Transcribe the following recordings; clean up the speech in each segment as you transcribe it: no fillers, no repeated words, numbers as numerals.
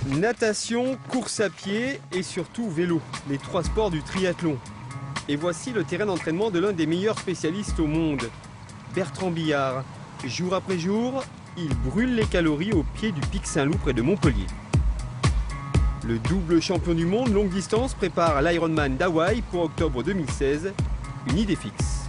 Natation, course à pied et surtout vélo, les trois sports du triathlon. Et voici le terrain d'entraînement de l'un des meilleurs spécialistes au monde, Bertrand Billard. Jour après jour, il brûle les calories au pied du pic Saint-Loup près de Montpellier. Le double champion du monde longue distance prépare l'Ironman d'Hawaï pour octobre 2016, une idée fixe.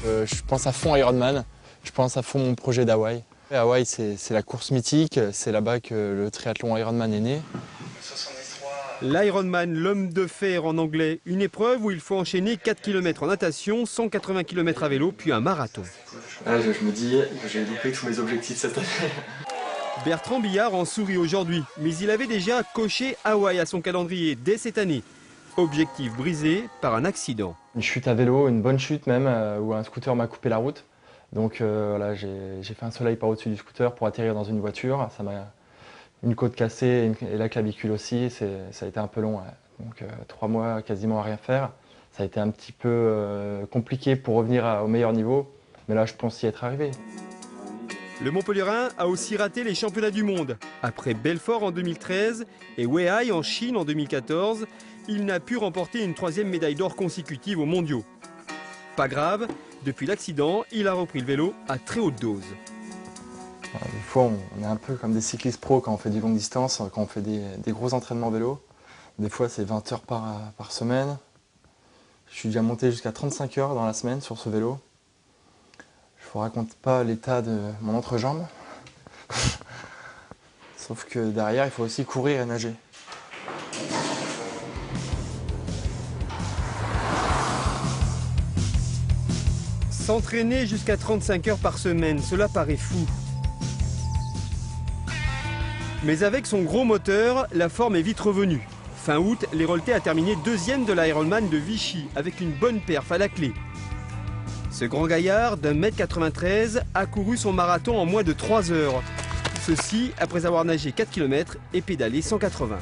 Je pense à fond Ironman, je pense à fond mon projet d'Hawaï. Hawaï, c'est la course mythique, c'est là-bas que le triathlon Ironman est né. L'Ironman, l'homme de fer en anglais, une épreuve où il faut enchaîner 4 km en natation, 180 km à vélo, puis un marathon. Là, je me dis que j'ai loupé tous mes objectifs cette année. Bertrand Billard en sourit aujourd'hui, mais il avait déjà coché Hawaï à son calendrier dès cette année. Objectif brisé par un accident. Une chute à vélo, une bonne chute même, où un scooter m'a coupé la route. Donc voilà, j'ai fait un soleil par au-dessus du scooter pour atterrir dans une voiture. Ça m'a une côte cassée et la clavicule aussi. Ça a été un peu long. Ouais. Donc 3 mois quasiment à rien faire. Ça a été un petit peu compliqué pour revenir au meilleur niveau. Mais là, je pense y être arrivé. Le Montpellierin a aussi raté les championnats du monde. Après Belfort en 2013 et Weihai en Chine en 2014, il n'a pu remporter une 3e médaille d'or consécutive aux mondiaux. Pas grave, depuis l'accident, il a repris le vélo à très haute dose. Des fois, on est un peu comme des cyclistes pros quand on fait du longue distance, quand on fait des gros entraînements vélo. Des fois, c'est 20 heures par semaine. Je suis déjà monté jusqu'à 35 heures dans la semaine sur ce vélo. Je ne vous raconte pas l'état de mon entrejambe. Sauf que derrière, il faut aussi courir et nager. S'entraîner jusqu'à 35 heures par semaine, cela paraît fou. Mais avec son gros moteur, la forme est vite revenue. Fin août, l'Héraultais a terminé 2e de l'Ironman de Vichy, avec une bonne perf à la clé. Ce grand gaillard d'1,93 m a couru son marathon en moins de 3 heures. Ceci après avoir nagé 4 km et pédalé 180.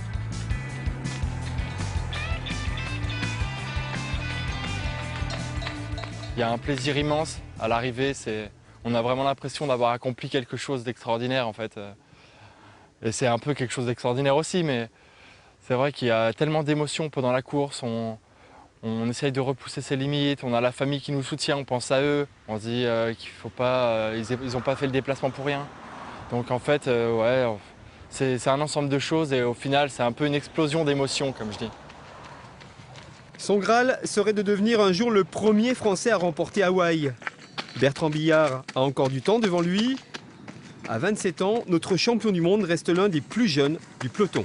Il y a un plaisir immense à l'arrivée. On a vraiment l'impression d'avoir accompli quelque chose d'extraordinaire en fait. Et c'est un peu quelque chose d'extraordinaire aussi, mais c'est vrai qu'il y a tellement d'émotions pendant la course. On essaye de repousser ses limites, on a la famille qui nous soutient, on pense à eux. On se dit qu'il faut pas, ils n'ont pas fait le déplacement pour rien. Donc en fait, ouais, c'est un ensemble de choses et au final, c'est un peu une explosion d'émotions, comme je dis. Son Graal serait de devenir un jour le premier Français à remporter Hawaï. Bertrand Billard a encore du temps devant lui. À 27 ans, notre champion du monde reste l'un des plus jeunes du peloton.